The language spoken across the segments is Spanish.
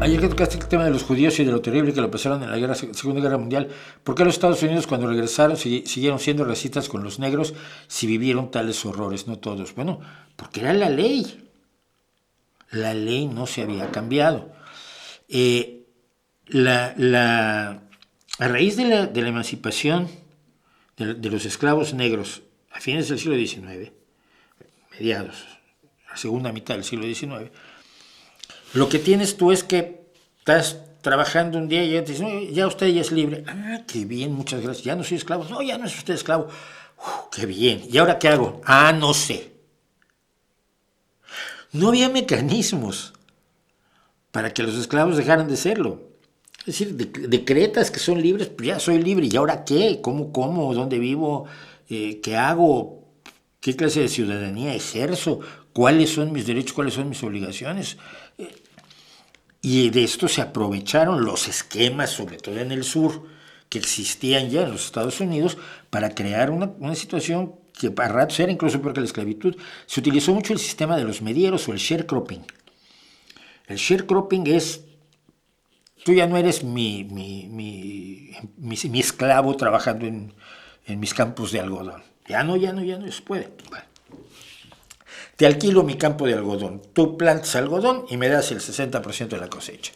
Ayer que tocaste el tema de los judíos y de lo terrible que lo pasaron en la Segunda Guerra Mundial, ¿por qué los Estados Unidos cuando regresaron siguieron siendo racistas con los negros si vivieron tales horrores? No todos. Bueno, porque era la ley. La ley no se había cambiado. Eh, a raíz de la emancipación de los esclavos negros a fines del siglo XIX, mediados, la segunda mitad del siglo XIX, lo que tienes tú es que estás trabajando un día y ya te dicen, "No, ya usted ya es libre". Ah, qué bien, muchas gracias. Ya no soy esclavo. No, ya no es usted esclavo. Qué bien. ¿Y ahora qué hago? Ah, no sé. No había mecanismos para que los esclavos dejaran de serlo. Es decir, decretas que son libres, pues ya soy libre. ¿Y ahora qué? ¿Cómo como? ¿Dónde vivo? ¿Qué hago? ¿Qué clase de ciudadanía ejerzo? ¿Cuáles son mis derechos? ¿Cuáles son mis obligaciones? Y de esto se aprovecharon los esquemas, sobre todo en el sur, que existían ya en los Estados Unidos, para crear una situación que a ratos era incluso peor que la esclavitud. Se utilizó mucho el sistema de los medieros o el sharecropping. El sharecropping es, tú ya no eres mi esclavo trabajando en mis campos de algodón. Ya no se puede. Bueno, te alquilo mi campo de algodón, tú plantas algodón y me das el 60% de la cosecha.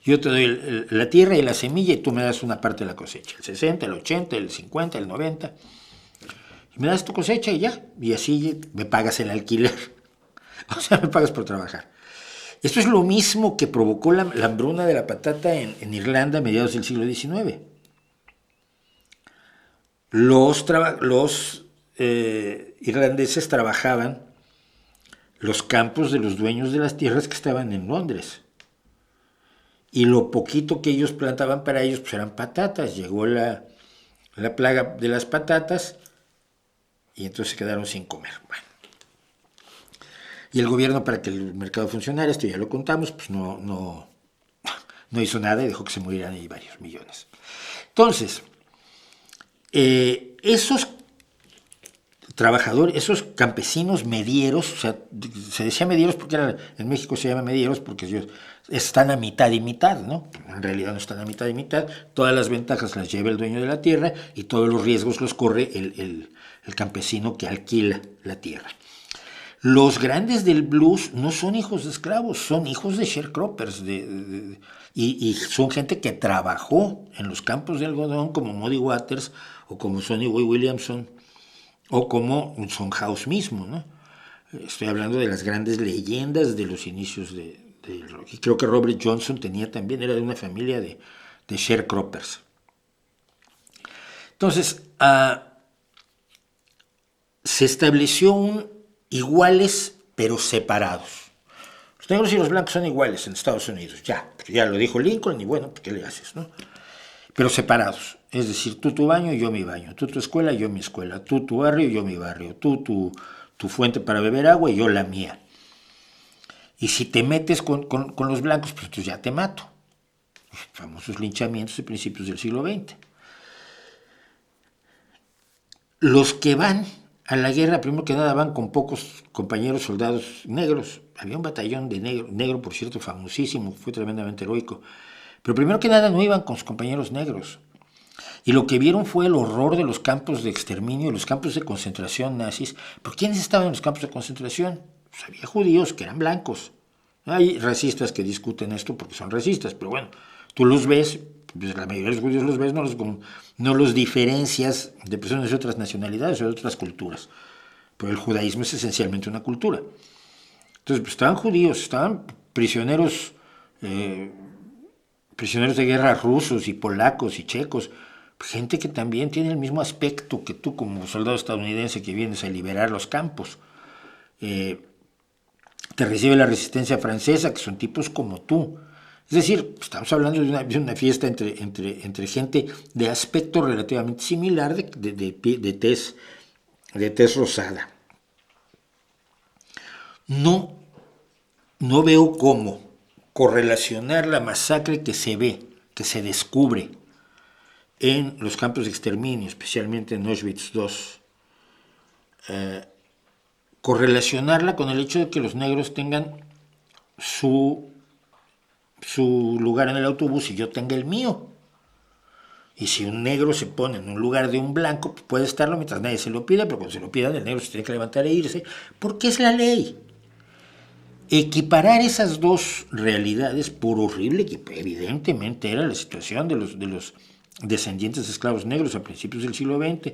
Yo te doy la tierra y la semilla y tú me das una parte de la cosecha, el 60, el 80, el 50, el 90. Y me das tu cosecha y ya, y así me pagas el alquiler. O sea, me pagas por trabajar. Esto es lo mismo que provocó la hambruna de la patata en Irlanda a mediados del siglo XIX. Los irlandeses trabajaban los campos de los dueños de las tierras que estaban en Londres. Y lo poquito que ellos plantaban para ellos pues eran patatas. Llegó la plaga de las patatas y entonces se quedaron sin comer. Bueno. Y el gobierno, para que el mercado funcionara, esto ya lo contamos, pues no hizo nada y dejó que se murieran ahí varios millones. Entonces, esos trabajadores, esos campesinos medieros, o sea, se decía medieros porque en México se llama medieros porque ellos están a mitad y mitad, ¿no? En realidad no están a mitad y mitad, todas las ventajas las lleva el dueño de la tierra y todos los riesgos los corre el campesino que alquila la tierra. Los grandes del blues no son hijos de esclavos, son hijos de sharecroppers, y son gente que trabajó en los campos de algodón como Muddy Waters o como Sonny Boy Williamson o como Son House mismo, ¿no? Estoy hablando de las grandes leyendas de los inicios del rock. Y creo que Robert Johnson también, era de una familia de sharecroppers. Entonces, se estableció iguales pero separados. Los negros y los blancos son iguales en Estados Unidos, ya lo dijo Lincoln y bueno, ¿qué le haces, no? Pero separados, es decir, tú tu baño y yo mi baño, tú tu escuela y yo mi escuela, tú tu barrio y yo mi barrio, tú tu fuente para beber agua y yo la mía. Y si te metes con los blancos, pues entonces ya te mato. Famosos linchamientos de principios del siglo XX. Los que van a la guerra, primero que nada, van con pocos compañeros soldados negros. Había un batallón de negro, por cierto, famosísimo, fue tremendamente heroico. Pero primero que nada no iban con sus compañeros negros. Y lo que vieron fue el horror de los campos de exterminio, los campos de concentración nazis. ¿Por quiénes estaban en los campos de concentración? Pues había judíos que eran blancos. Hay racistas que discuten esto porque son racistas, pero bueno, tú los ves, pues la mayoría de los judíos los ves, no los diferencias de personas de otras nacionalidades o de otras culturas. Pero el judaísmo es esencialmente una cultura. Entonces, pues estaban judíos, estaban prisioneros de guerra rusos y polacos y checos, gente que también tiene el mismo aspecto que tú como soldado estadounidense que vienes a liberar los campos. Te recibe la resistencia francesa, que son tipos como tú. Es decir, estamos hablando de una fiesta entre gente de aspecto relativamente similar, de tez rosada. No veo cómo correlacionar la masacre que se ve, que se descubre en los campos de exterminio, especialmente en Auschwitz II, correlacionarla con el hecho de que los negros tengan su, su lugar en el autobús y yo tenga el mío. Y si un negro se pone en un lugar de un blanco, pues puede estarlo mientras nadie se lo pida, pero cuando se lo pidan, el negro se tiene que levantar e irse, porque es la ley. Equiparar esas dos realidades, por horrible que evidentemente era la situación de los descendientes de esclavos negros a principios del siglo XX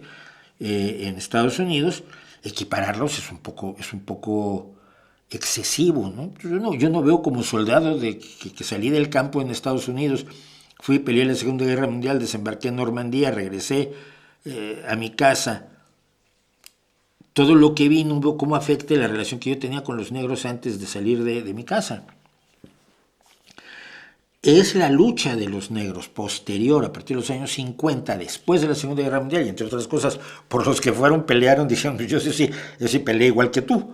en Estados Unidos, equipararlos es un poco excesivo, ¿no? Yo no veo como soldado que salí del campo en Estados Unidos, fui, peleé en la Segunda Guerra Mundial, desembarqué en Normandía, regresé a mi casa. Todo lo que vi no veo cómo afecte la relación que yo tenía con los negros antes de salir de mi casa. Es la lucha de los negros posterior, a partir de los años 50, después de la Segunda Guerra Mundial, y entre otras cosas, por los que fueron, pelearon, dijeron, yo sí peleé igual que tú,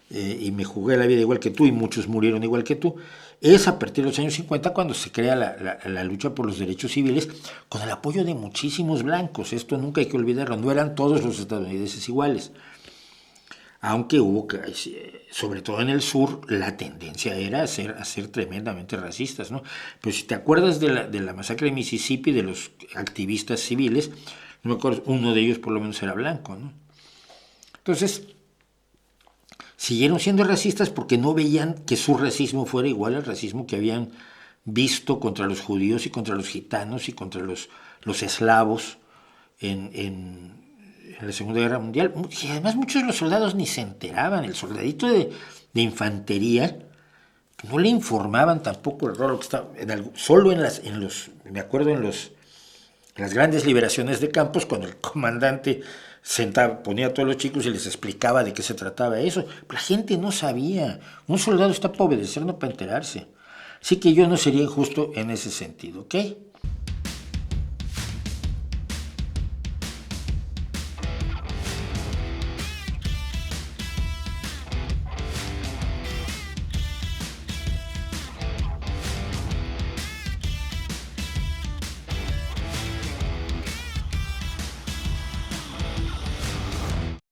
y me jugué la vida igual que tú, y muchos murieron igual que tú. Es a partir de los años 50 cuando se crea la lucha por los derechos civiles, con el apoyo de muchísimos blancos. Esto nunca hay que olvidarlo, no eran todos los estadounidenses iguales. Aunque hubo, sobre todo en el sur, la tendencia era a ser tremendamente racistas, ¿no? Pero si te acuerdas de la masacre de Mississippi, de los activistas civiles, no me acuerdo, uno de ellos por lo menos era blanco, ¿no? Entonces, siguieron siendo racistas porque no veían que su racismo fuera igual al racismo que habían visto contra los judíos y contra los gitanos y contra los eslavos en la Segunda Guerra Mundial. Y además muchos de los soldados ni se enteraban. El soldadito de infantería no le informaban tampoco el rol que estaba solo me acuerdo en las grandes liberaciones de campos, cuando el comandante ponía a todos los chicos y les explicaba de qué se trataba eso. La gente no sabía. Un soldado está para obedecer, no para enterarse. Así que yo no sería injusto en ese sentido, ¿ok?